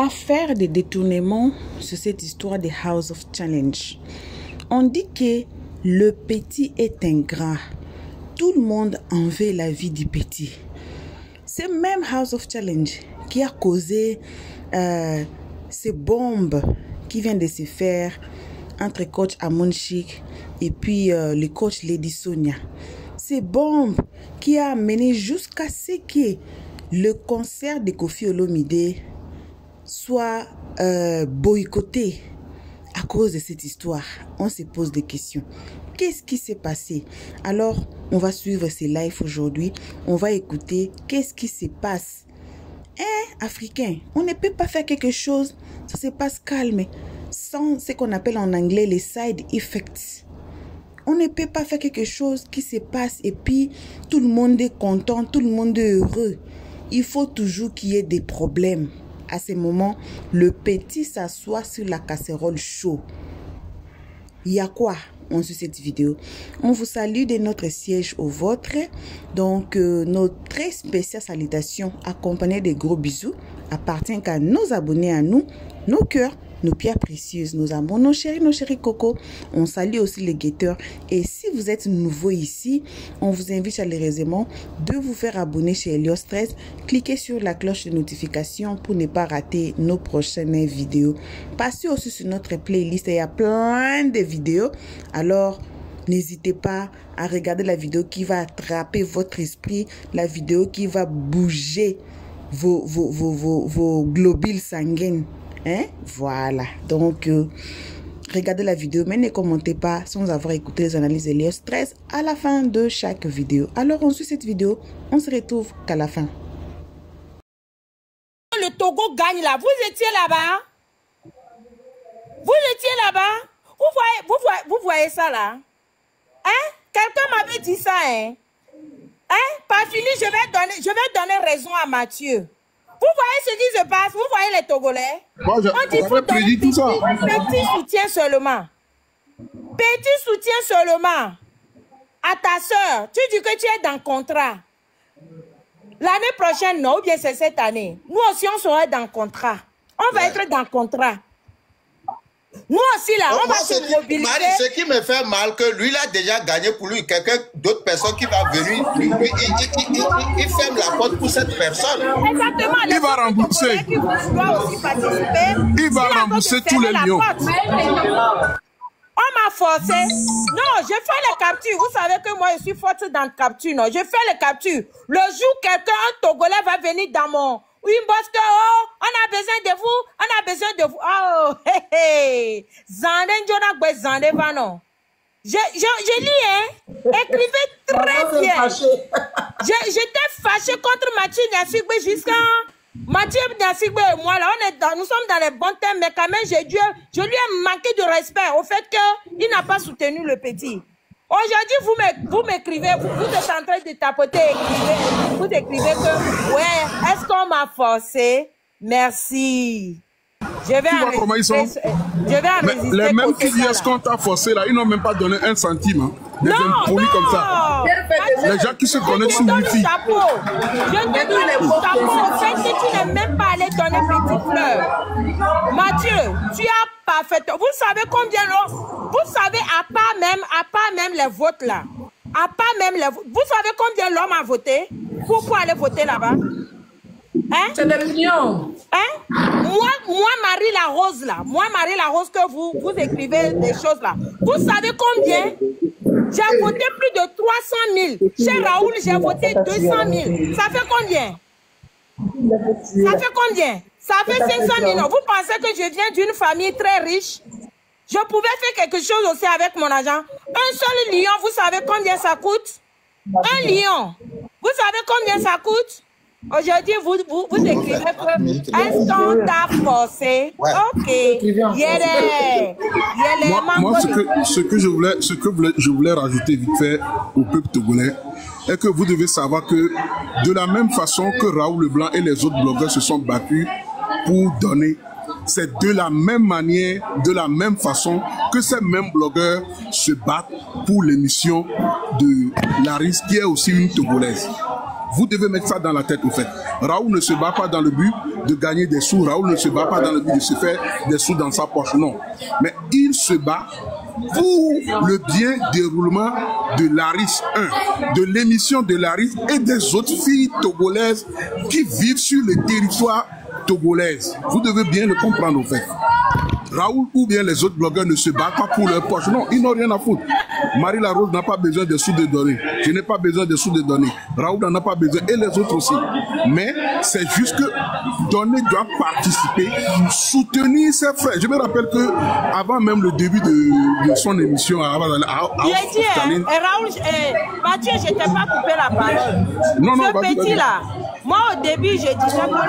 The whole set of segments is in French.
va faire des détournements sur cette histoire de House of Challenge. On dit que le petit est ingrat. Tout le monde en veut la vie du petit. C'est même House of Challenge qui a causé ces bombes qui viennent de se faire entre coach Amon Chic et puis le coach Lady Sonia. Ces bombes qui a mené jusqu'à ce que le concert de Koffi Olomide soit boycotté à cause de cette histoire. On se pose des questions. Qu'est-ce qui s'est passé? Alors, on va suivre ces lives aujourd'hui. On va écouter qu'est-ce qui se passe. Africain, on ne peut pas faire quelque chose, ça se passe calme, sans ce qu'on appelle en anglais les side effects. On ne peut pas faire quelque chose qui se passe et puis tout le monde est content, tout le monde est heureux. Il faut toujours qu'il y ait des problèmes. À ce moment, le petit s'assoit sur la casserole chaude. Il y a quoi on suit cette vidéo? On vous salue de notre siège au vôtre. Donc, notre très spéciale salutation accompagnée de gros bisous appartient à nos abonnés, à nous, nos cœurs, nos pierres précieuses, nos amours, nos chéris coco. On salue aussi les guetteurs. Et si vous êtes nouveau ici, on vous invite chaleureusement de vous faire abonner chez Helios 13. Cliquez sur la cloche de notification pour ne pas rater nos prochaines vidéos. Passez aussi sur notre playlist, il y a plein de vidéos. Alors, n'hésitez pas à regarder la vidéo qui va attraper votre esprit, la vidéo qui va bouger vos globules sanguins. Voilà, donc regardez la vidéo, mais ne commentez pas sans avoir écouté les analyses d'Helios 13 à la fin de chaque vidéo. Alors on suit cette vidéo, on se retrouve qu'à la fin. Le Togo gagne là, vous étiez là-bas. Vous étiez là-bas. Vous voyez ça là? Quelqu'un m'avait dit ça, Pas fini, je vais donner raison à Mathieu. Vous voyez ce qui se passe? Vous voyez les Togolais? Moi, j'avais prédit tout ça. Petit soutien seulement. Petit soutien seulement. À ta soeur, tu dis que tu es dans le contrat. L'année prochaine, non, ou bien c'est cette année. Nous aussi, on sera dans le contrat. On va être dans le contrat. Nous aussi, là, on va se mobiliser. Marie, ce qui me fait mal, que lui, il a déjà gagné pour lui. Quelqu'un d'autre personne qui va venir, il ferme la porte pour cette personne. Exactement. Il va rembourser. Il va rembourser tous les lions. On m'a forcé. Non, j'ai fait les captures. Vous savez que moi, je suis forte dans le capture. Non, j'ai fait les captures. Le jour où quelqu'un, un Togolais, va venir dans mon... Oui, parce que, oh, on a besoin de vous, on a besoin de vous. Oh, hé, hé. Zande, Njona, Zande, Vanon. Je lis, Écrivez très bien. J'étais fâché contre Mathieu Niasigbe jusqu'à... Mathieu Niasigbe et moi, là, nous sommes dans les bons thèmes, mais quand même, je lui ai manqué de respect au fait qu'il n'a pas soutenu le petit. Aujourd'hui, vous m'écrivez, vous êtes en train de tapoter, vous écrivez que, ouais, est-ce qu'on m'a forcé? Merci. Je vais comment ils sont? Les mêmes qui disent est-ce qu'on t'a forcé là, ils n'ont même pas donné un centime. Hein. Des impolis comme ça. Les gens qui se connaissent sous Wi-Fi. Je te donne le chapeau. Fait que tu n'es même pas allé donner petite fleur. Mathieu, tu as parfaitement. Vous savez combien vous savez, à part même les votes là. À part même les votes. Vous savez combien l'homme a voté? Pourquoi aller voter là-bas? C'est des millions. Moi, Marie la Rose là. Moi, Marie la Rose, que vous écrivez des choses là. Vous savez combien? J'ai voté plus de 300 000. Chez Raoul, j'ai voté 200 000. Ça fait combien? Ça fait combien? Ça fait 500 000. Vous pensez que je viens d'une famille très riche? Je pouvais faire quelque chose aussi avec mon argent. Un seul lion, vous savez combien ça coûte? Un lion. Vous savez combien ça coûte? Aujourd'hui, vous écrivez que est-ce qu'on t'a forcé? Ok. Moi, ce que je voulais rajouter vite fait au peuple togolais est que vous devez savoir que de la même façon que Raoul Leblanc et les autres blogueurs se sont battus pour donner, c'est de la même manière, de la même façon que ces mêmes blogueurs se battent pour l'émission de Laris, qui est aussi une Togolaise. Vous devez mettre ça dans la tête, au fait. Raoul ne se bat pas dans le but de gagner des sous. Raoul ne se bat pas dans le but de se faire des sous dans sa poche, non. Mais il se bat pour le bien déroulement de Laris 1, de l'émission de Laris et des autres filles togolaises qui vivent sur le territoire togolais. Vous devez bien le comprendre, au fait. Raoul ou bien les autres blogueurs ne se battent pas pour leur poche. Non, ils n'ont rien à foutre. Marie Larose n'a pas besoin de sous de donner. Je n'ai pas besoin de sous de donner. Raoul n'en a pas besoin et les autres aussi. Mais c'est juste que Donné doit participer, soutenir ses frères. Je me rappelle que avant même le début de son émission, avant d'aller à il a dit, Raoul, Mathieu, je t'ai pas coupé la parole. Non, non, ce petit-là, moi au début, je disais que moi,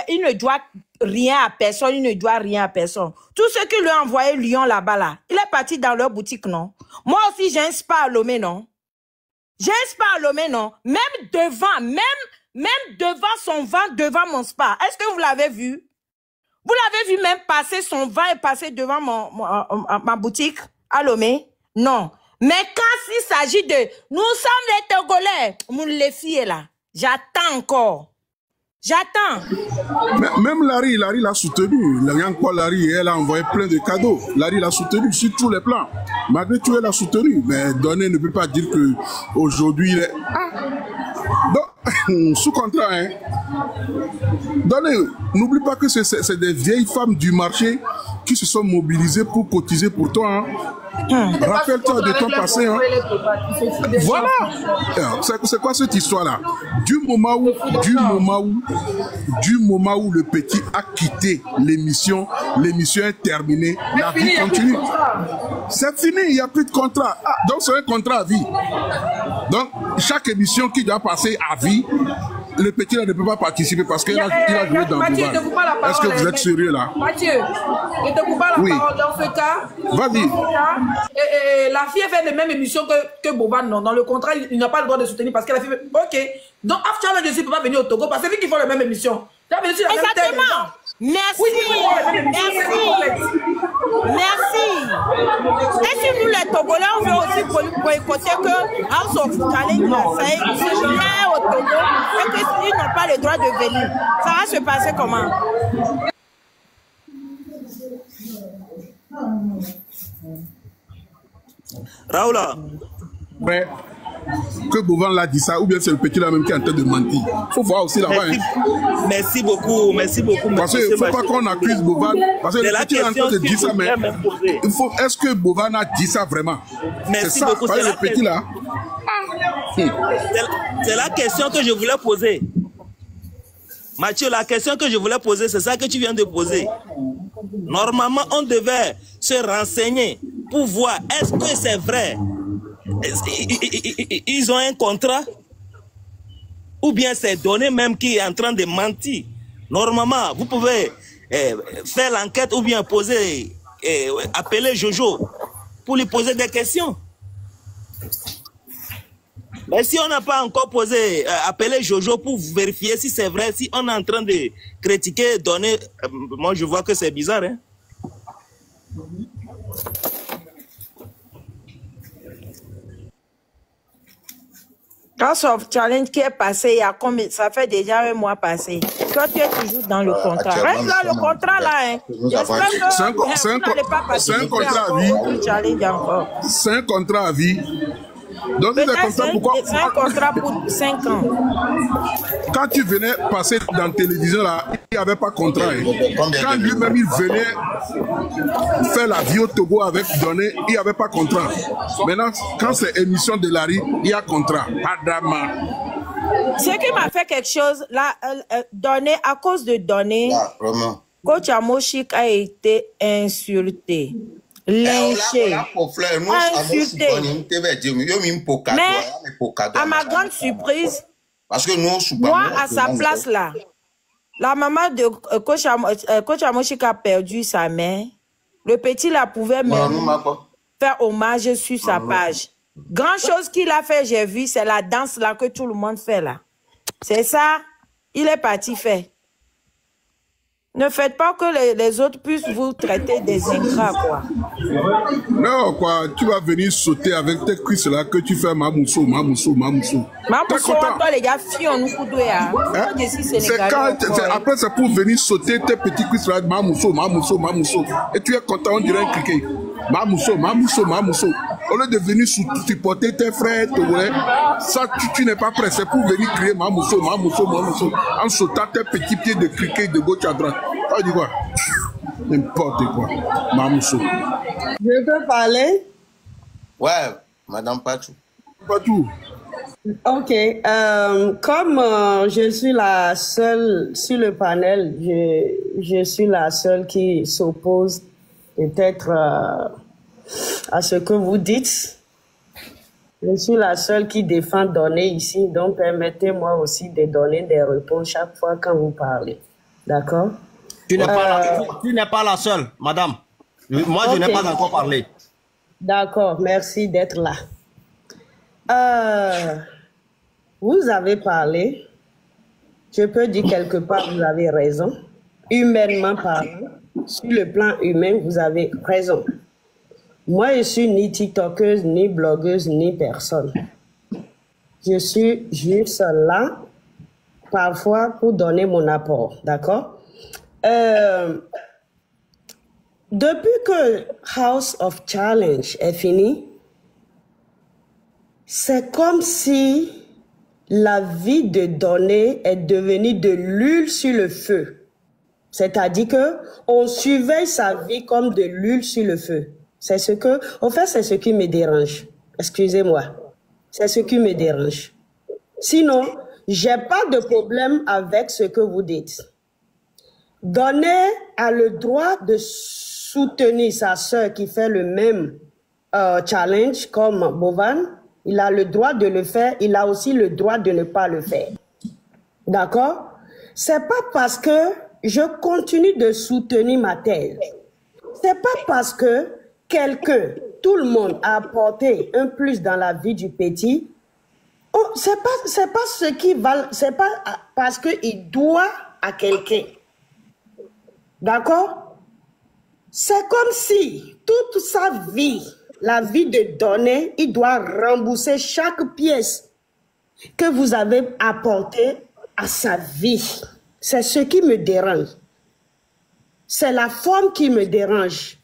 il ne doit rien à personne, il ne doit rien à personne. Tout ce qui lui a envoyé Lyon là-bas, là, il est parti dans leur boutique, non? Moi aussi, j'ai un spa à Lomé, non? J'ai un spa à Lomé, non? Même devant, même devant son vent, devant mon spa. Est-ce que vous l'avez vu? Vous l'avez vu même passer son vent et passer devant ma boutique à Lomé? Non. Mais quand il s'agit de... Nous sommes les Togolais. Les filles là. J'attends encore. J'attends. Même Larry l'a soutenu. Larry, elle a envoyé plein de cadeaux. Larry l'a soutenu sur tous les plans. Malgré tout, elle l'a soutenu. Mais Donné ne peut pas dire que aujourd'hui il est... Donc, sous contrat, hein. Donné, n'oublie pas que c'est des vieilles femmes du marché qui se sont mobilisées pour cotiser pour toi. Hein. Rappelle-toi de ton passé. Hein. Voilà. C'est quoi cette histoire-là? Du moment où le petit a quitté l'émission est terminée, la vie continue. C'est fini, il n'y a plus de contrat. Ah, donc c'est un contrat à vie. Donc chaque émission qui doit passer à vie, le petit là ne peut pas participer parce qu'il a joué dans Mathieu, le bal. Est-ce que vous êtes sérieux là? Mathieu, je te coupe pas la parole dans ce cas. Vas-y. La fille a fait la même émission que Boban, non. Dans le contrat, il n'a pas le droit de soutenir parce qu'elle a fait... Ok. Donc, After je ne peux pas venir au Togo parce que c'est lui qui font la même émission. Exactement. Merci. Oui, merci. Et si nous les Togolais, on veut aussi boycotter que House of Challenge, c'est bien au Togo et qu'ils n'ont pas le droit de venir. Ça va se passer comment? Raoula. Ouais. Que Bovan l'a dit ça, ou bien c'est le petit là même qui est en train de mentir. Il faut voir aussi là-bas. Merci beaucoup, merci beaucoup. Parce qu'il ne faut pas qu'on accuse Bovan. Parce que le petit est en train de dire ça, mais est-ce que Bovan a dit ça vraiment? C'est ça, beaucoup. Le petit là. C'est la question que je voulais poser. Mathieu, la question que je voulais poser, c'est ça que tu viens de poser. Normalement, on devait se renseigner pour voir est-ce que c'est vrai. Ils ont un contrat ou bien c'est Donné même qui est en train de mentir. Normalement, vous pouvez faire l'enquête ou bien poser, appeler Jojo pour lui poser des questions. Mais si on n'a pas encore posé, appelé Jojo pour vérifier si c'est vrai, si on est en train de critiquer, Donné, moi je vois que c'est bizarre. Hein? House of Challenge qui est passé, il y a combien? Ça fait déjà un mois passé. Toi, tu es toujours dans le contrat. Reste là, le contrat là. Hein. C'est un contrat à vie. C'est un contrat à vie. Donc, c'est un contrat pour 5 ans. Quand tu venais passer dans la télévision, là, il n'y avait pas de contrat. Hein. Quand lui-même il venait faire la vie au Togo avec Donné, il n'y avait pas de contrat. Maintenant, quand c'est émission de Larry, il y a contrat. Pas drama. Ce qui m'a fait quelque chose, là, Donné, à cause de Donné, Coach Amoshik a été insulté. Lynché, insulté. Mais à ma grande surprise, moi à sa place là, la maman de Coach Amoshik a perdu sa mère. Le petit là pouvait même faire hommage sur sa page. Grand chose qu'il a fait, j'ai vu, c'est la danse là que tout le monde fait là. C'est ça, il est parti faire. Ne faites pas que les autres puissent vous traiter des ingrats, quoi. Non, quoi, tu vas venir sauter avec tes cuisses là que tu fais mamousso, mamousso, mamousso. Mamousso, toi, les gars, filles, on nous coudouille, hein. Après, c'est pour venir sauter tes petits cuisses là, mamousso, mamousso, mamousso. Et tu es content, on dirait un criquet. Mamousso, mamousso, mamousso. Au lieu de venir supporter tes frères, ça, tu n'es pas prêt. C'est pour venir crier mamousso, mamousso, mamousso. En sautant tes petits pieds de criquet de gauche à droite. Ça dit quoi? N'importe quoi. Mamousso. Je peux parler? Ouais, Madame Pachou. Pachou. Ok. Comme je suis la seule sur le panel, je suis la seule qui s'oppose peut-être à ce que vous dites. Je suis la seule qui défend donner ici, donc permettez-moi aussi de donner des réponses chaque fois quand vous parlez. D'accord? Tu n'es pas la seule, madame. Moi, je n'ai pas encore parlé. D'accord, merci d'être là. Vous avez parlé, je peux dire quelque part, vous avez raison. Humainement parlant, sur le plan humain, vous avez raison. Moi, je suis ni tiktokeuse, ni blogueuse, ni personne. Je suis juste là, parfois, pour donner mon apport, d'accord? Depuis que House of Challenge est fini, c'est comme si la vie de Donné est devenue de l'huile sur le feu. C'est-à-dire que on surveille sa vie comme de l'huile sur le feu. C'est ce que, en fait, c'est ce qui me dérange. Excusez-moi. C'est ce qui me dérange. Sinon, j'ai pas de problème avec ce que vous dites. Donné a le droit de soutenir sa sœur qui fait le même challenge comme Bovan. Il a le droit de le faire. Il a aussi le droit de ne pas le faire. D'accord? C'est pas parce que je continue de soutenir ma thèse. C'est pas parce que quelqu'un, tout le monde a apporté un plus dans la vie du petit. Oh, c'est pas ce qui va, c'est pas parce qu'il doit à quelqu'un. D'accord? C'est comme si toute sa vie, la vie de Donné, il doit rembourser chaque pièce que vous avez apportée à sa vie. C'est ce qui me dérange. C'est la forme qui me dérange.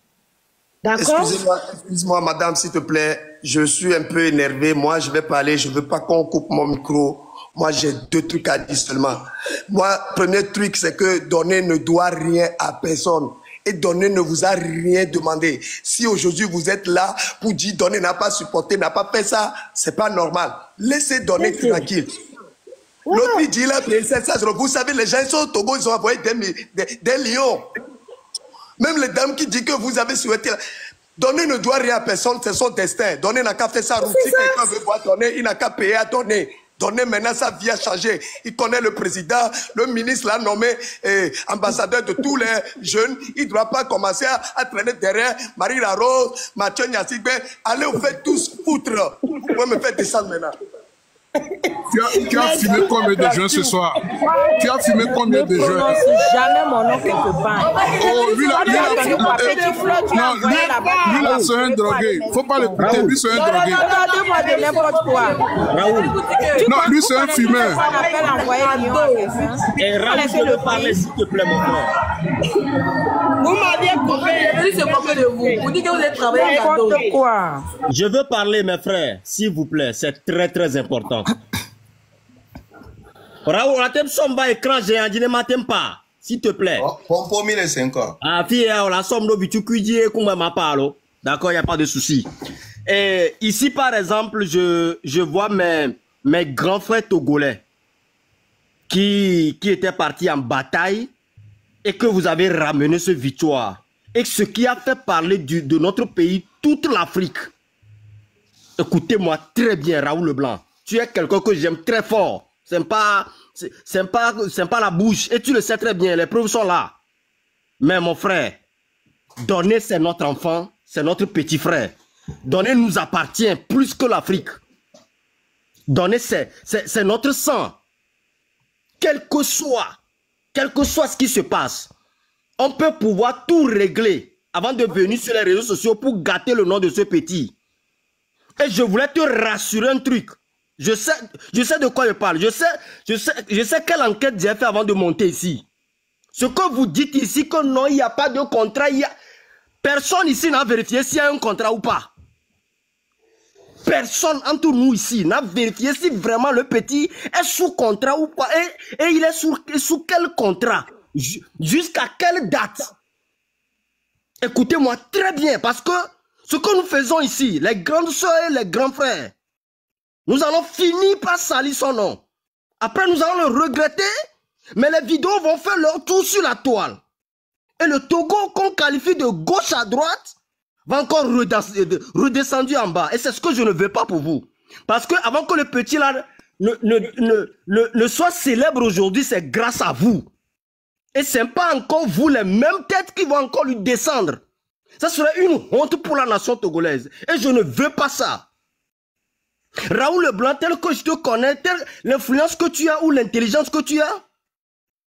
D'accord? Excusez-moi, madame, s'il te plaît. Je suis un peu énervé. Moi, je vais parler. Je ne veux pas qu'on coupe mon micro. Moi, j'ai 2 trucs à dire seulement. Moi, premier truc, c'est que Donné ne doit rien à personne. Et Donné ne vous a rien demandé. Si aujourd'hui vous êtes là pour dire Donné n'a pas supporté, n'a pas fait ça, c'est pas normal. Laissez Donné tranquille. L'autre, il dit là, vous savez, les gens sont au Togo, ils ont envoyé des lions. Même les dames qui disent que vous avez souhaité. Donné ne doit rien à personne, c'est son destin. Donné n'a qu'à faire sa routine. Quelqu'un veut voir Donné, il n'a qu'à payer à Donné. Donné, maintenant, sa vie a changé. Il connaît le président, le ministre l'a nommé ambassadeur de tous les jeunes. Il ne doit pas commencer à traîner derrière Marie Larose, Mathieu Nyassigbe. Allez, vous faites tous foutre. Vous pouvez me faire descendre maintenant. Tu as fumé combien de jeunes ce soir? Tu as fumé combien de jeunes? Ne prononce jamais mon nom quelque part. Oh, lui là, c'est un drogué. Faut pas l'écouter, lui c'est un drogué. Regardez-moi de n'importe quoi. Raoul. Non, lui c'est un fumeur. Et Raoul, je veux parler s'il te plaît, mon frère. Vous m'aviez compris, je vais se moquer de vous. Vous dites que vous êtes travaillé à dos. Quoi? Je veux parler, mes frères, s'il vous plaît. C'est très, très important. Raoul, on a t'aime somba écran géant, je ne m'attends pas. S'il te plaît. Pompo 1005 ans. Ah, fille, on a somme d'obitu cuidi et qu'on m'a parlé. D'accord, il n'y a pas de souci. Et ici, par exemple, je vois mes grands frères togolais qui étaient partis en bataille et que vous avez ramené ce victoire. Et ce qui a fait parler de notre pays, toute l'Afrique. Écoutez-moi très bien, Raoul Leblanc. Tu es quelqu'un que j'aime très fort. C'est pas la bouche. Et tu le sais très bien, les preuves sont là. Mais mon frère, Donné, c'est notre enfant, c'est notre petit frère. Donné nous appartient plus que l'Afrique. Donné, c'est notre sang. Quel que soit ce qui se passe, on peut pouvoir tout régler avant de venir sur les réseaux sociaux pour gâter le nom de ce petit. Et je voulais te rassurer un truc. Je sais de quoi je parle. Je sais quelle enquête j'ai fait avant de monter ici. Ce que vous dites ici, que non, il n'y a pas de contrat, personne ici n'a vérifié s'il y a un contrat ou pas. Personne entre nous ici n'a vérifié si vraiment le petit est sous contrat ou pas. Et il est sous quel contrat? Jusqu'à quelle date? Écoutez-moi très bien, parce que ce que nous faisons ici, les grandes soeurs et les grands frères, nous allons finir par salir son nom. Après, nous allons le regretter, mais les vidéos vont faire leur tour sur la toile. Et le Togo qu'on qualifie de gauche à droite va encore redescendre en bas. Et c'est ce que je ne veux pas pour vous. Parce que avant que le petit là ne soit célèbre aujourd'hui, c'est grâce à vous. Et ce n'est pas encore vous, les mêmes têtes qui vont encore lui descendre. Ça serait une honte pour la nation togolaise. Et je ne veux pas ça. Raoul Leblanc, tel que je te connais, l'influence que tu as ou l'intelligence que tu as,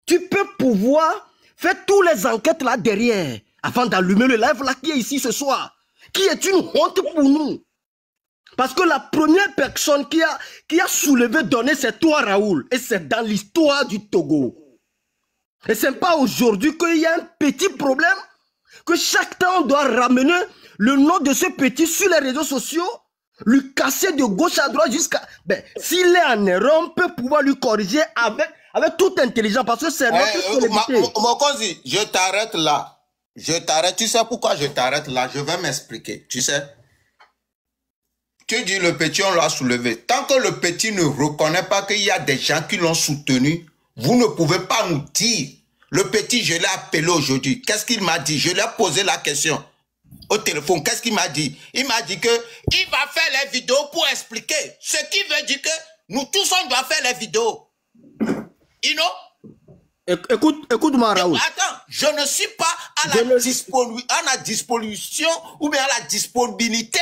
tu peux pouvoir faire toutes les enquêtes là derrière avant d'allumer le live là qui est ici ce soir. Qui est une honte pour nous. Parce que la première personne qui a soulevé, donné, c'est toi Raoul. Et c'est dans l'histoire du Togo. Et ce n'est pas aujourd'hui qu'il y a un petit problème, que chaque temps on doit ramener le nom de ce petit sur les réseaux sociaux, lui casser de gauche à droite jusqu'à... Ben, s'il est en erreur, on peut pouvoir lui corriger avec toute intelligence, parce que c'est notre célébrité. Mokonzi, je t'arrête là. Je t'arrête. Tu sais pourquoi je t'arrête là? Je vais m'expliquer. Tu sais? Tu dis le petit, on l'a soulevé. Tant que le petit ne reconnaît pas qu'il y a des gens qui l'ont soutenu, vous ne pouvez pas nous dire. Le petit, je l'ai appelé aujourd'hui. Qu'est-ce qu'il m'a dit? Je lui ai posé la question au téléphone. Qu'est-ce qu'il m'a dit? Il m'a dit que il va faire les vidéos pour expliquer. Ce qui veut dire que nous tous, on doit faire les vidéos. You know? Écoute-moi, Raoul. Attends, je ne suis pas à la disposition ou bien à la disponibilité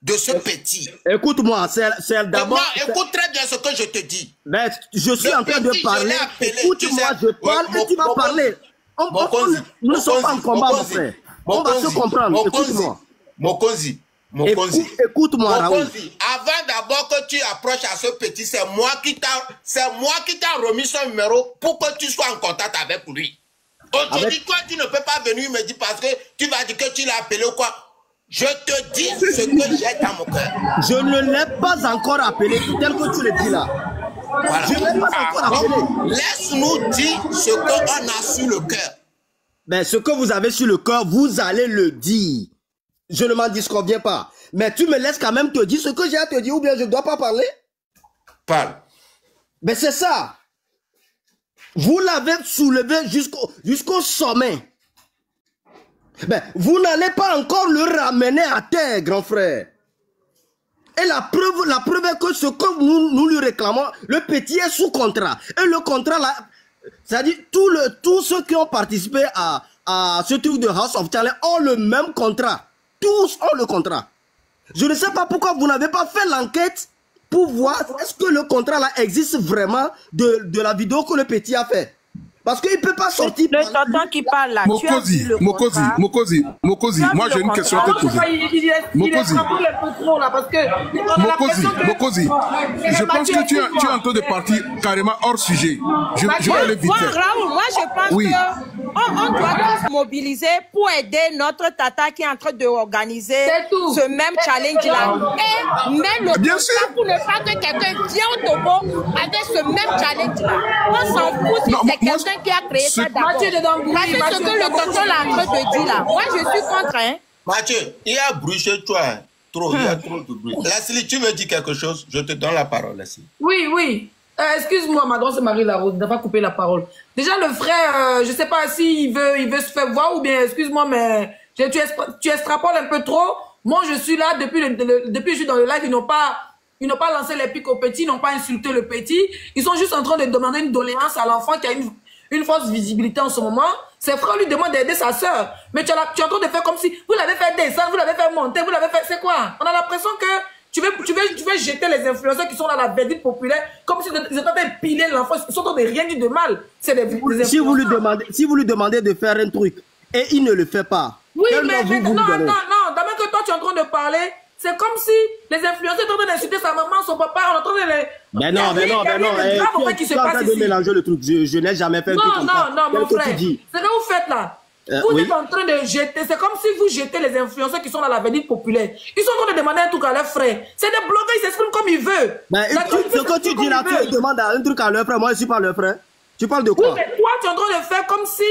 de ce petit. Écoute-moi, c'est d'abord... Écoute très bien ce que je te dis. Mais je suis en train de parler. Écoute-moi, je parle et tu vas parler. Nous ne sommes pas en combat, mon frère. On va se comprendre. Écoute-moi. Mokonzi. Écoute-moi, Raoul. Avant d'abord que tu approches à ce petit, c'est moi qui t'a remis son numéro pour que tu sois en contact avec lui. Aujourd'hui, toi, tu ne peux pas venir me dire parce que tu vas dire que tu l'as appelé ou quoi. Je te dis ce que j'ai dans mon cœur. Je ne l'ai pas encore appelé, tel que tu le dis là. Voilà. Je ne l'ai pas encore appelé. Laisse-nous dire ce qu'on a sur le cœur. Mais ce que vous avez sur le cœur, vous allez le dire. Je ne m'en disconviens pas. Mais tu me laisses quand même te dire ce que j'ai à te dire ou bien je ne dois pas parler? Parle. Mais c'est ça. Vous l'avez soulevé jusqu'au sommet. Ben, vous n'allez pas encore le ramener à terre, grand frère. Et la preuve est que ce que nous lui réclamons, le petit est sous contrat. Et le contrat là, c'est-à-dire tous ceux qui ont participé à ce truc de House of Challenge ont le même contrat. Tous ont le contrat. Je ne sais pas pourquoi vous n'avez pas fait l'enquête pour voir est-ce que le contrat là existe vraiment de la vidéo que le petit a fait. Parce qu'il ne peut pas sortir. Le tonton qui parle là. Mokonzi, moi j'ai une question à te poser. Mokonzi, je pense que tu es en train de partir carrément hors sujet. Je vais aller vite. Raoul, moi je pense qu'on doit tous mobiliser pour aider notre tata qui est en train d'organiser ce même challenge là. Et même le contrat pour ne pas que quelqu'un vienne au Togo avec ce même challenge là. On s'en fout si c'est quelqu'un qui a créé ça d'abord. Parce que ce que le tonton là en train de dire là, moi je suis contre. Hein. Mathieu, il y a bruit chez toi. Hein. Trop, il y a trop de bruit. Leslie, tu veux dire quelque chose? Je te donne la parole, Leslie. Oui. Excuse-moi, ma grande Marie Larose, d'avoir coupé la parole. Déjà, le frère, je ne sais pas s'il veut se faire voir ou bien, excuse-moi, mais tu extrapoles un peu trop. Moi, je suis là depuis que je suis dans le live, ils n'ont pas lancé les pics au petit, ils n'ont pas insulté le petit. Ils sont juste en train de demander une doléance à l'enfant qui a une fausse visibilité en ce moment. Ses frères lui demandent d'aider sa sœur. Mais tu es en train de faire comme si vous l'avez fait descendre, vous l'avez fait monter, vous l'avez fait... C'est quoi? On a l'impression que tu veux jeter les influenceurs qui sont dans la verdure populaire comme si ils étaient en train de piler l'enfant. Ils sont en train de rien dire de mal. C'est des influenceurs. Si vous lui demandez de faire un truc et il ne le fait pas. Oui, mais non, d'abord que toi tu es en train de parler, c'est comme si les influenceurs sont en train d'insulter sa maman, son papa, on est en train de les... Mais non. Tu es en train de mélanger le truc. Je n'ai jamais fait un truc comme ça. Non, mon frère. C'est ce que vous faites là. Vous êtes en train de jeter, c'est comme si vous jetez les influenceurs qui sont dans la vedette populaire. Ils sont en train de demander un truc à leurs frères. C'est des blogueurs, ils s'expriment comme ils veulent. Mais ce que tu dis là, tu demandes un truc à leurs frères, moi je suis pas leur frère. Tu parles de quoi? Oui, mais toi tu es en train de faire comme si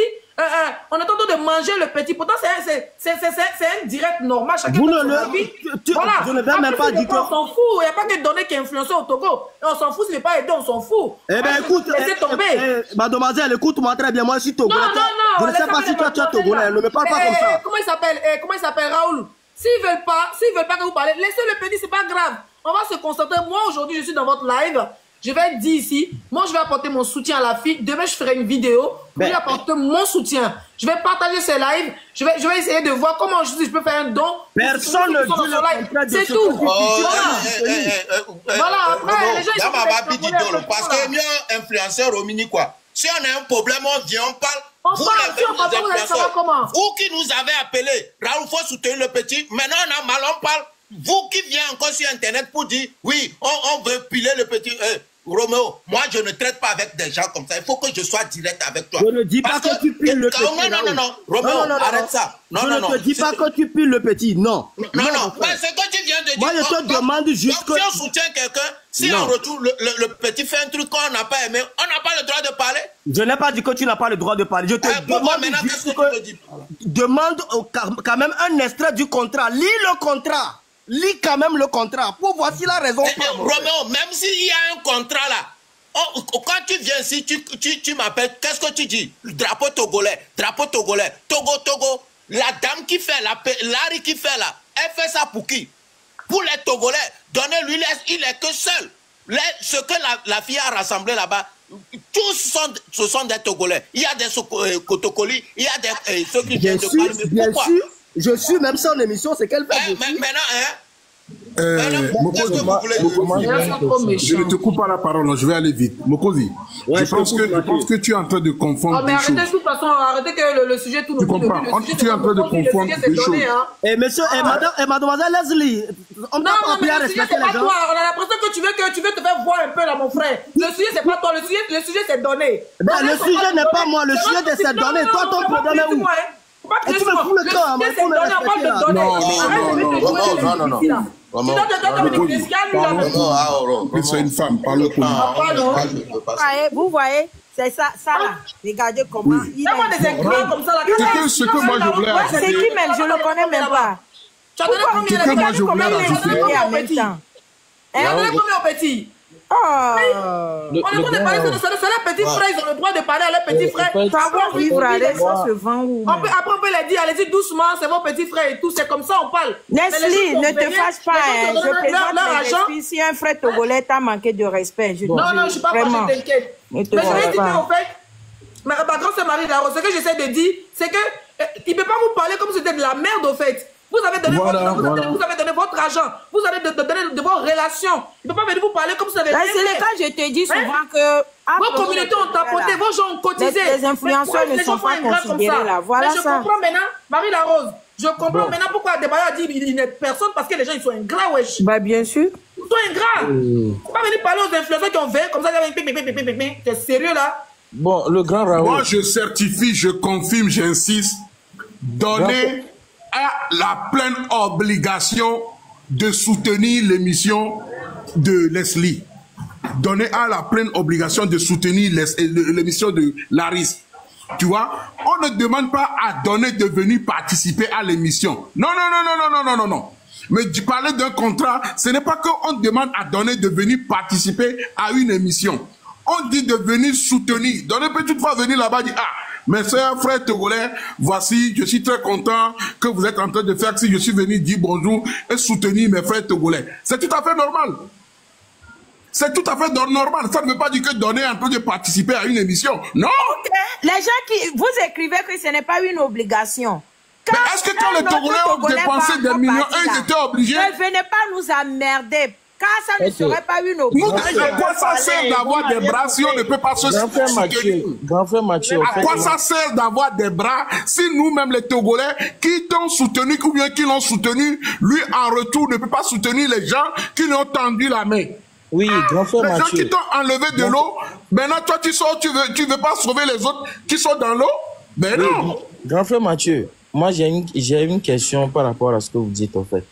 on est en train de manger le petit. Pourtant c'est un direct normal. Chacun vous dans son vie. Voilà. Je ne vais même pas dire que... On s'en fout, il n'y a pas que donner qui est influenceur au Togo. On s'en fout, s'il n'est pas aidé, on s'en fout. Eh bien écoute, mademoiselle, écoute-moi très bien, moi je suis Togolais. Je ne sais pas si toi tu es Togolais, ne me parle pas comme ça. Comment il s'appelle Raoul? S'ils veulent pas que vous parlez, laissez le petit, c'est pas grave. On va se concentrer. Moi aujourd'hui je suis dans votre live. Je vais dire ici, moi je vais apporter mon soutien à la fille. Demain je ferai une vidéo. Je vais apporter mon soutien. Je vais partager ces lives. Je vais essayer de voir comment je peux faire un don. Personne ne dit le contraire de c'est ce tout. Voilà, après les gens ils sont parce que mieux influenceur au mini quoi. Si on a un problème, on vient, on parle. Vous qui nous avez appelé, Raoul, faut soutenir le petit. Maintenant on a mal, on parle. Vous qui venez encore sur Internet pour dire, oui, on veut piler le petit. Roméo, moi je ne traite pas avec des gens comme ça. Il faut que je sois direct avec toi. Je ne dis pas que tu piles le petit. Non. Roméo, arrête ça. Je ne te dis pas que tu piles le petit. Non. Non. C'est ce que tu viens de dire. Moi je te demande juste que... Si on soutient quelqu'un, si en retour le petit fait un truc qu'on n'a pas aimé, on n'a pas le droit de parler. Je n'ai pas dit que tu n'as pas le droit de parler. Je te demande juste que... Demande quand même un extrait du contrat. Lis le contrat. Lis quand même le contrat pour voir si la raison... Roméo, même s'il y a un contrat là, quand tu viens ici, tu m'appelles, qu'est-ce que tu dis? Drapeau togolais, Togo. La dame qui fait, Larry qui fait là, elle fait ça pour qui? Pour les Togolais. Donnez-lui, il est que seul. Ce que la fille a rassemblé là-bas, tous ce sont des Togolais. Il y a des Kotokoli, il y a des ceux qui viennent de Paris. Bien sûr. Je suis même sans émission, c'est qu'elle fait. Mokosi, je ne te coupe pas la parole, je vais aller vite. Mokosi, je pense que tu es en train de confondre des choses. Mais arrêtez de toute façon, arrêtez que le sujet tout le monde. Tu comprends? Tu es en train de confondre des choses. Et monsieur, et mademoiselle Leslie, on n'a pas bien respecté les gens. On a l'impression que tu veux te faire voir un peu là, mon frère. Le sujet, c'est pas toi, le sujet, c'est donné. Le sujet n'est pas moi, le sujet, c'est donné. Toi, ton problème est où? Et tu me fous le temps, moi, il faut me respecter là. Non. C'est une femme, parle pour Vous voyez, c'est ça là. Regardez comment il est. Ce que moi je voulais ajouter. C'est qui même, je le connais même pas. Ce que moi je voulais ajouter. En même temps. On a combien au petit? On est en train de parler de ça. Les petits frères, ils ont le droit de parler à leurs petits frères. Savoir vivre à l'aise, ça se vend où? Après, on peut les dire, allez-y doucement, c'est vos petits frères et tout. C'est comme ça, on parle. Leslie, ne te fâche pas. Je plaisante mes si un frère togolais t'a manqué de respect. Non, je ne suis pas fâchée, t'inquiète. Mais je vais dire en fait, ma grande Marie Laro, ce que j'essaie de dire, c'est qu'il ne peut pas vous parler comme si c'était de la merde, au fait. Vous avez donné votre argent, vous avez donné de vos relations. Il ne peut pas venir vous parler comme si vous avez... C'est le cas, je te dis souvent que... Vos communautés ont tapoté, vos gens ont cotisé. Les influenceurs ne sont pas considérés là. Voilà ça. Mais je comprends maintenant, Marie Larose, je comprends maintenant pourquoi Adébaya a dit qu'il n'est personne, parce que les gens ils sont ingrats, wesh. Bah bien sûr. Ils sont ingrats. Il ne faut pas venir parler aux influenceurs qui ont veillé comme ça. T'es sérieux là? Bon, le grand Raoul. Moi je certifie, je confirme, j'insiste. Donner a la pleine obligation de soutenir l'émission de Leslie. Donner a la pleine obligation de soutenir l'émission de Laris. Tu vois, on ne demande pas à Donner de venir participer à l'émission. Non. Mais tu parlais d'un contrat, ce n'est pas qu'on demande à Donner de venir participer à une émission. On dit de venir soutenir. Donner peut toutefois venir là-bas et dire, mes soeurs, frères togolais, voici, je suis très content que vous êtes en train de faire si je suis venu dire bonjour et soutenir mes frères togolais. C'est tout à fait normal. C'est tout à fait normal. Ça ne veut pas dire que Donner est en train de participer à une émission. Non. Les gens qui... Vous écrivez que ce n'est pas une obligation. Mais est-ce que quand les Togolais ont dépensé des millions, eux, ils étaient obligés? Ne venez pas nous emmerder. Car ça ne serait pas une option. À quoi ça sert d'avoir des bras si on ne peut pas se soutenir? Grand frère Mathieu. À quoi ça sert d'avoir des bras si nous-mêmes les Togolais qui t'ont soutenu ou bien qui l'ont soutenu, lui en retour ne peut pas soutenir les gens qui lui ont tendu la main? Oui, grand frère Mathieu. Les gens qui t'ont enlevé de l'eau, maintenant toi tu sors, tu veux pas sauver les autres qui sont dans l'eau? Mais non. Grand frère Mathieu, moi j'ai une question par rapport à ce que vous dites en fait.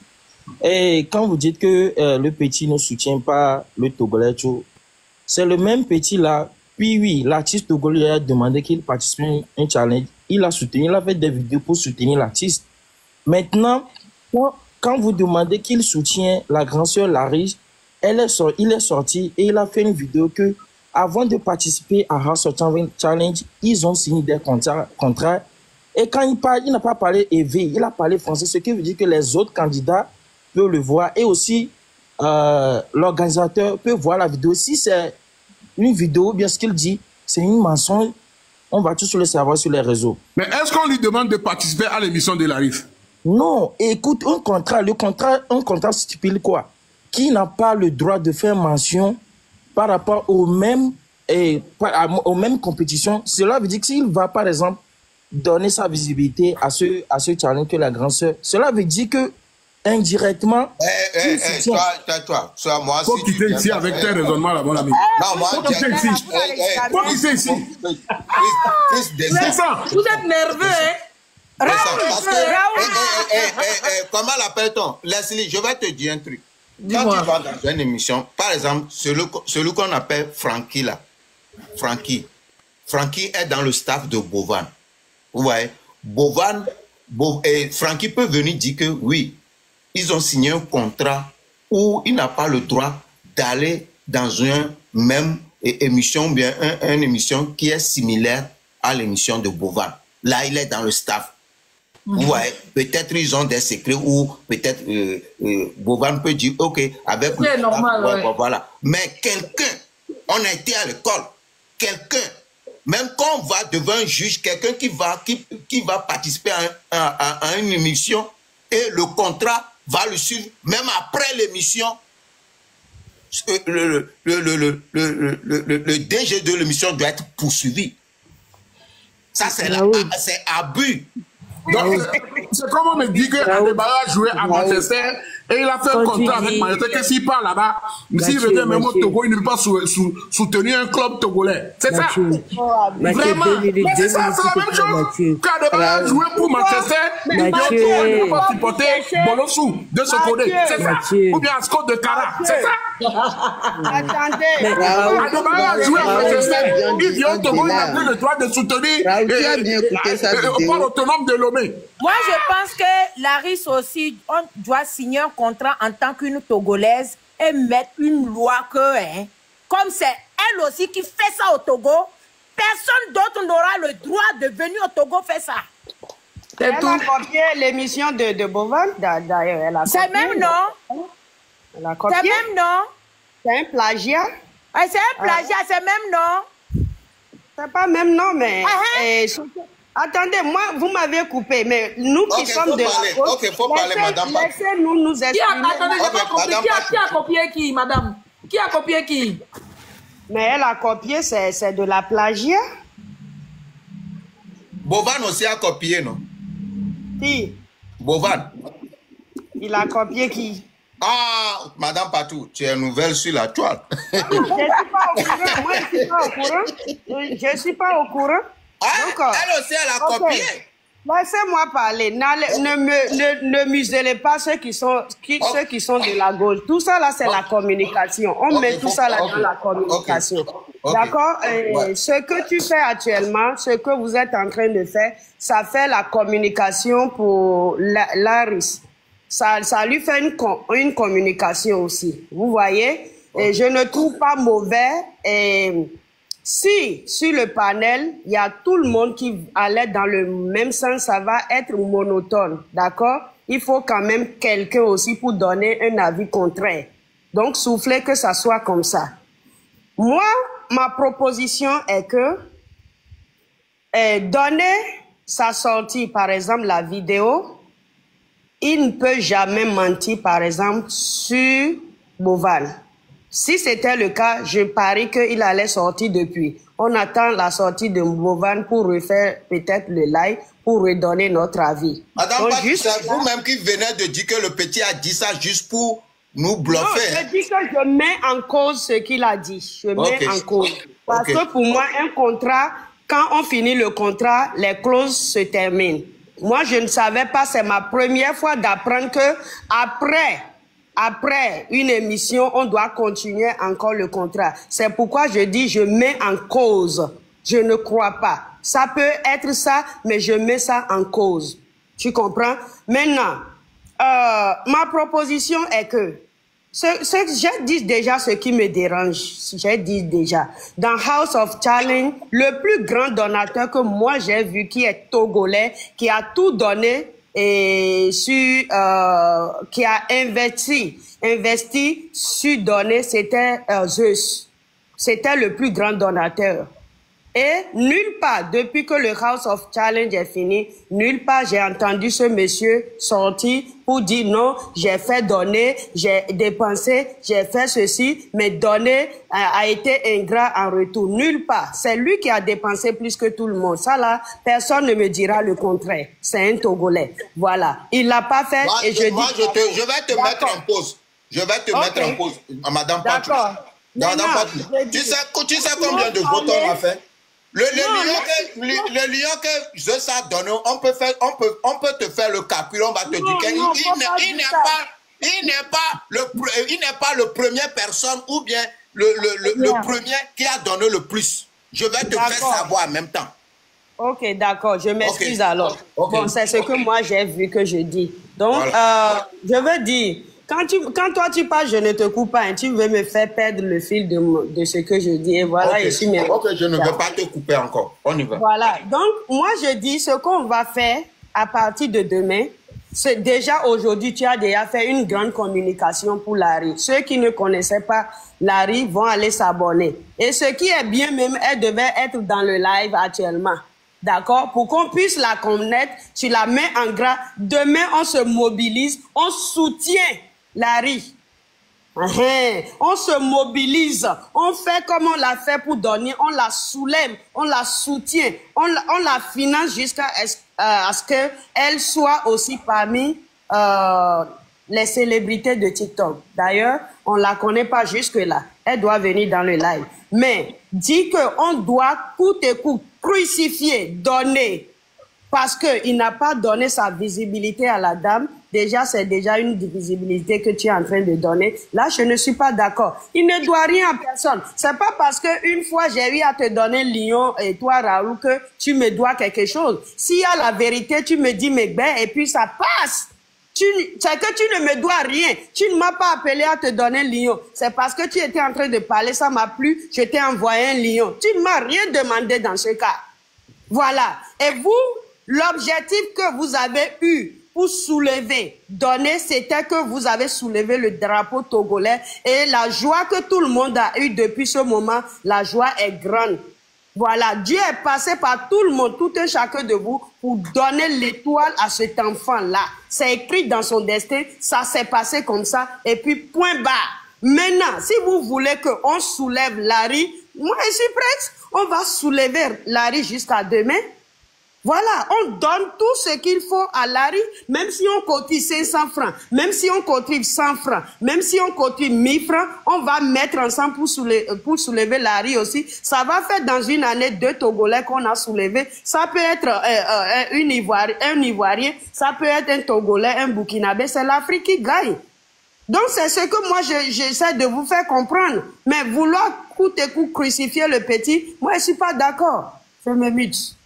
Et quand vous dites que le petit ne soutient pas le Togolais, c'est le même petit là. Puis oui, l'artiste togolais a demandé qu'il participe à un challenge. Il a soutenu, il a fait des vidéos pour soutenir l'artiste. Maintenant, quand vous demandez qu'il soutient la grande sœur Larry, il est sorti et il a fait une vidéo que avant de participer à House of Challenge, ils ont signé des contrats. Et quand il parle, il n'a pas parlé EV, il a parlé français, ce qui veut dire que les autres candidats peuvent le voir et aussi l'organisateur peut voir la vidéo. Si c'est une vidéo, bien ce qu'il dit, c'est une mensonge, on va tous le savoir sur les réseaux. Mais est-ce qu'on lui demande de participer à l'émission de Larif? Non, écoute, un contrat stipule quoi? Qui n'a pas le droit de faire mention par rapport aux mêmes compétitions? Cela veut dire que s'il va, par exemple, donner sa visibilité à ce challenge que la grande sœur, cela veut dire que indirectement, toi, moi, faut quitter ici avec tes raisonnements là, mon ami. Non, moi, faut quitter ici. Faut quitter ici. C'est ça. Vous êtes nerveux, hein? Comment l'appelle-t-on? Leslie, je vais te dire un truc. Quand tu vas dans une émission, par exemple, celui qu'on appelle Frankie là, Frankie est dans le staff de Bovan. Vous voyez, Frankie peut venir dire que oui, ils ont signé un contrat où il n'a pas le droit d'aller dans une même émission, bien une émission qui est similaire à l'émission de Bovan. Là, il est dans le staff. Vous voyez, peut-être ils ont des secrets ou peut-être Bovan peut dire, ok, avec c'est normal, voilà. Mais quelqu'un, on a été à l'école, quelqu'un, même quand on va devant un juge, quelqu'un qui va participer à une émission et le contrat va le suivre, même après l'émission, le DG de l'émission doit être poursuivi. Ça, c'est abus. Donc, c'est comme on me dit que Adebayo a joué à Manchester et il a fait un contrat avec Manchester que s'il part là-bas, s'il revient même au Togo, il ne peut pas soutenir un club togolais. C'est ça. Vraiment. Mais c'est ça, c'est la même chose. Qu'Adebayo a joué pour Manchester, il ne peut pas supporter Bolossou de ce côté. C'est ça. Ou bien Ascot de Cara. C'est ça. Attendez. Adebayo a joué à Manchester. Il vient au Togo, il n'a plus le droit de soutenir le port autonome de Lomé. Moi, je pense que Larry aussi, on doit signer un contrat en tant qu'une Togolaise et mettre une loi que, comme c'est elle aussi qui fait ça au Togo, personne d'autre n'aura le droit de venir au Togo faire ça. Elle a copié l'émission de Bovan, d'ailleurs. C'est même non. Elle a copié. C'est même non. C'est un plagiat. C'est un plagiat, c'est même non. C'est pas même non, mais... Attendez, moi, vous m'avez coupé, mais nous qui sommes de la gauche, Ok, faut parler, madame. Laissez-nous nous exprimer. Attendez, j'ai pas compris. Qui a copié qui, madame? Qui a copié qui? Mais elle a copié, c'est de la plagiat. Bovan aussi a copié, non? Qui? Bovan. Il a copié qui? Ah, madame Patou, tu es nouvelle sur la toile. Je ne suis pas au courant. Moi, je ne suis pas au courant. Je ne suis pas au courant. Donc, elle aussi, elle a copié. Laissez-moi parler. Ne muselez pas ceux qui sont de la gauche. Tout ça, là, c'est la communication. On met tout ça là dans la communication. D'accord? Ce que tu fais actuellement, ce que vous êtes en train de faire, ça fait la communication pour Larry. Ça lui fait une communication aussi. Vous voyez? Et je ne trouve pas mauvais. Si, sur le panel, il y a tout le monde qui allait dans le même sens, ça va être monotone, d'accord? Il faut quand même quelqu'un aussi pour donner un avis contraire. Donc, soufflez que ça soit comme ça. Moi, ma proposition est que donner sa sortie, par exemple, la vidéo, il ne peut jamais mentir, par exemple, sur Bovan. Si c'était le cas, je parie qu'il allait sortir depuis. On attend la sortie de Bovan pour refaire peut-être le live, pour redonner notre avis. Madame, Donc, c'est vous-même qui venez de dire que le petit a dit ça juste pour nous bluffer. Non, je dis que je mets en cause ce qu'il a dit. Je mets en cause. Parce que pour moi, un contrat, quand on finit le contrat, les clauses se terminent. Moi, je ne savais pas, c'est ma première fois d'apprendre que après une émission, on doit continuer encore le contrat. C'est pourquoi je dis, je mets en cause. Je ne crois pas. Ça peut être ça, mais je mets ça en cause. Tu comprends? Maintenant, ma proposition est que, j'ai dit déjà ce qui me dérange. J'ai dit déjà. Dans House of Challenge, le plus grand donateur que moi j'ai vu, qui est togolais, qui a tout donné et qui a investi sur donner, c'était Zeus. C'était le plus grand donateur. Et nulle part, depuis que le House of Challenge est fini, nulle part j'ai entendu ce monsieur sortir pour dire non, j'ai fait donner, j'ai dépensé, j'ai fait ceci, mais donner a été ingrat en retour. Nulle part. C'est lui qui a dépensé plus que tout le monde. Ça là, personne ne me dira le contraire. C'est un Togolais. Voilà. Il l'a pas fait et je dis... Je vais te mettre en pause. Je vais te mettre en pause, Madame Patou. Madame Patou. Tu sais combien de votes on a fait? Le lion que Zeus a donné, on peut te faire le calcul, on va te dire qu'il n'est pas le premier personne ou bien le premier qui a donné le plus. Je vais te faire savoir en même temps. Ok, d'accord, je m'excuse alors. Bon, c'est ce que moi j'ai vu que je dis. Donc, je veux dire, quand toi tu parles, je ne te coupe pas. Hein, tu veux me faire perdre le fil de ce que je dis. Et voilà, je suis même. Ok, je ne vais pas te couper encore. On y va. Voilà. Donc, moi, je dis ce qu'on va faire à partir de demain. C'est déjà aujourd'hui, tu as déjà fait une grande communication pour Larry. Ceux qui ne connaissaient pas Larry vont aller s'abonner. Et ce qui est bien même, elle devait être dans le live actuellement. D'accord? Pour qu'on puisse la connaître, tu la mets en gras. Demain, on se mobilise, on soutient Larry. On se mobilise, on fait comme on l'a fait pour donner, on la soulève, on la soutient, on la finance jusqu'à ce qu'elle soit aussi parmi les célébrités de TikTok. D'ailleurs, on ne la connaît pas jusque-là. Elle doit venir dans le live. Mais dit qu'on doit coûte et coûte crucifier, donner, parce qu'il n'a pas donné sa visibilité à la dame. Déjà, c'est déjà une visibilité que tu es en train de donner. Là, je ne suis pas d'accord. Il ne doit rien à personne. C'est pas parce que une fois j'ai eu à te donner Lyon et toi, Raoul, que tu me dois quelque chose. S'il y a la vérité, tu me dis mes bains et puis ça passe. C'est que tu ne me dois rien. Tu ne m'as pas appelé à te donner Lyon. C'est parce que tu étais en train de parler, ça m'a plu, je t'ai envoyé un Lyon. Tu ne m'as rien demandé dans ce cas. Voilà. Et vous, l'objectif que vous avez eu pour soulever, donner, c'était que vous avez soulevé le drapeau togolais et la joie que tout le monde a eue depuis ce moment, la joie est grande. Voilà, Dieu est passé par tout le monde, tout un chacun de vous, pour donner l'étoile à cet enfant-là. C'est écrit dans son destin, ça s'est passé comme ça, et puis point barre. Maintenant, si vous voulez qu'on soulève Larry, moi je suis prête, on va soulever Larry jusqu'à demain. Voilà, on donne tout ce qu'il faut à Larry, même si on cotise 500 francs, même si on cotise 100 francs, même si on cotise 1000 francs, on va mettre ensemble pour soulever Larry aussi. Ça va faire dans une année 2 Togolais qu'on a soulevé. Ça peut être un Ivoirien, ça peut être un Togolais, un Burkinabé, c'est l'Afrique qui gagne. Donc c'est ce que moi j'essaie de vous faire comprendre. Mais vouloir coûte et coûte crucifier le petit, moi je suis pas d'accord. Je me mute.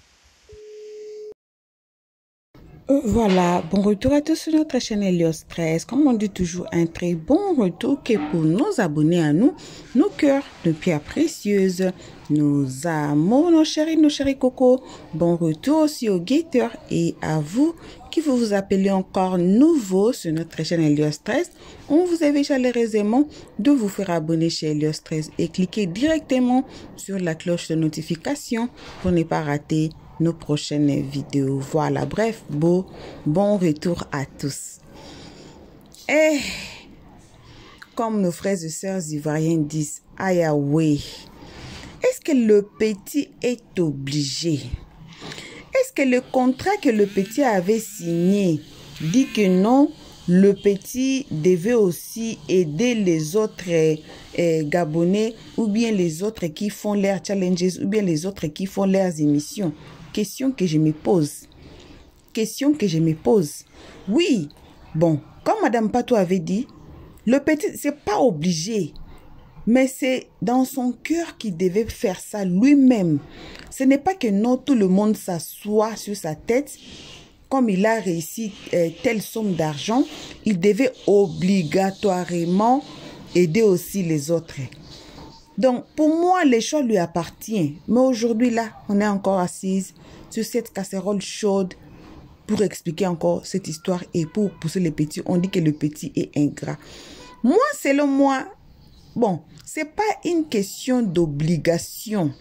Voilà, bon retour à tous sur notre chaîne Helios 13. Comme on dit toujours, un très bon retour qui est pour nos abonnés à nous, nos cœurs de pierre précieuse, nos amours, nos chéris cocos. Bon retour aussi aux guetteurs et à vous qui vous appelez encore nouveau sur notre chaîne Helios 13. On vous invite chaleureusement de vous faire abonner chez Helios 13 et cliquer directement sur la cloche de notification pour ne pas rater nos prochaines vidéos. Voilà, bref, bon retour à tous. Et comme nos frères et sœurs ivoiriens disent, Ayaoué, est-ce que le petit est obligé? Est-ce que le contrat que le petit avait signé dit que non, le petit devait aussi aider les autres Gabonais ou bien les autres qui font leurs challenges ou bien les autres qui font leurs émissions? Question que je me pose. Oui, bon, comme Madame Patou avait dit, le petit, c'est pas obligé. Mais c'est dans son cœur qu'il devait faire ça lui-même. Ce n'est pas que non, tout le monde s'assoit sur sa tête. Comme il a réussi telle somme d'argent, il devait obligatoirement aider aussi les autres. Donc, pour moi, les choix lui appartiennent. Mais aujourd'hui, là, on est encore assise sur cette casserole chaude pour expliquer encore cette histoire et pour pousser les petits. On dit que le petit est ingrat. Moi, selon moi, bon, c'est pas une question d'obligation.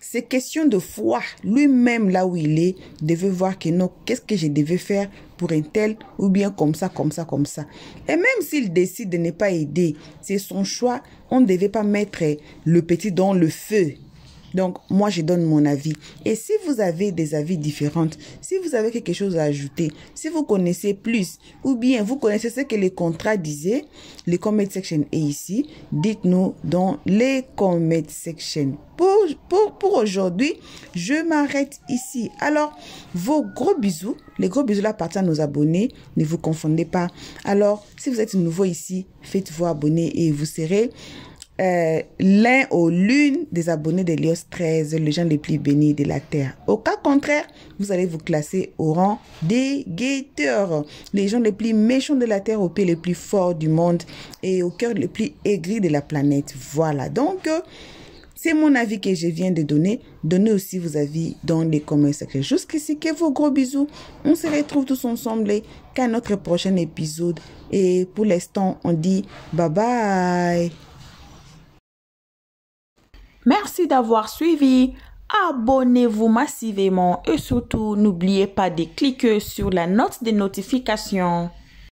C'est question de foi. Lui-même, là où il est, devait voir que non, qu'est-ce que je devais faire pour un tel, ou bien comme ça. Et même s'il décide de ne pas aider, c'est son choix. On ne devait pas mettre le petit dans le feu. Donc, moi, je donne mon avis. Et si vous avez des avis différents, si vous avez quelque chose à ajouter, si vous connaissez plus, ou bien vous connaissez ce que les contrats disaient, les comment section est ici, dites-nous dans les comment section. Pour aujourd'hui, je m'arrête ici. Alors, vos gros bisous, les gros bisous là appartiennent à nos abonnés, ne vous confondez pas. Alors, si vous êtes nouveau ici, faites-vous abonner et vous serez l'un ou l'une des abonnés de Lios 13, les gens les plus bénis de la terre. Au cas contraire, vous allez vous classer au rang des guetteurs, les gens les plus méchants de la terre, au pied les plus forts du monde et au cœur le plus aigri de la planète. Voilà, donc c'est mon avis que je viens de donner. Donnez aussi vos avis dans les commentaires. Jusqu'ici, que vos gros bisous. On se retrouve tous ensemble qu'à notre prochain épisode. Et pour l'instant, on dit bye bye. Merci d'avoir suivi. Abonnez-vous massivement et surtout n'oubliez pas de cliquer sur la note de notification.